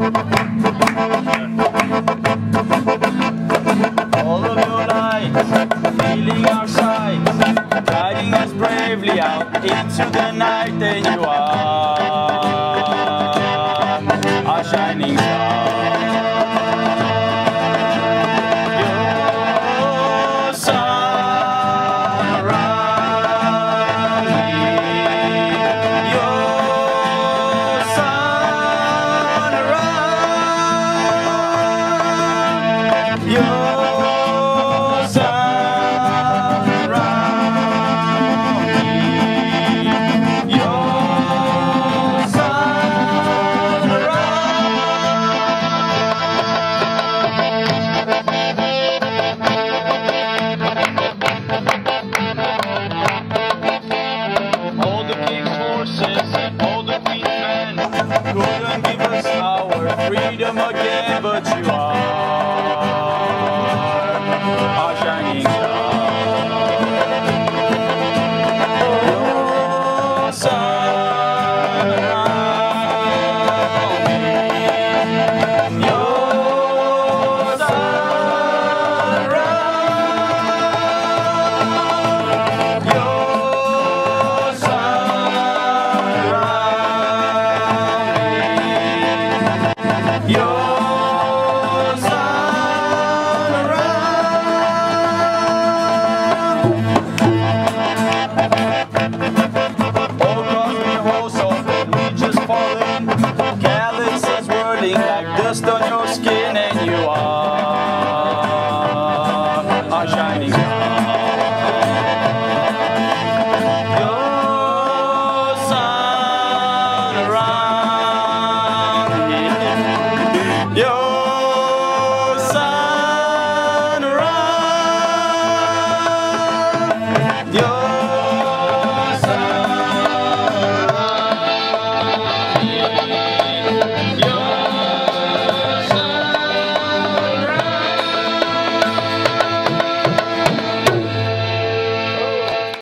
All of your light, healing our sight, guiding us bravely out into the night. Then you are our shining star. Your sun around me, your sun around, your sun around me, your sun around. All the big horses and all the queen men couldn't give us our freedom again, but you are our shining star. Your sun around me, your sun around, your sun around me, your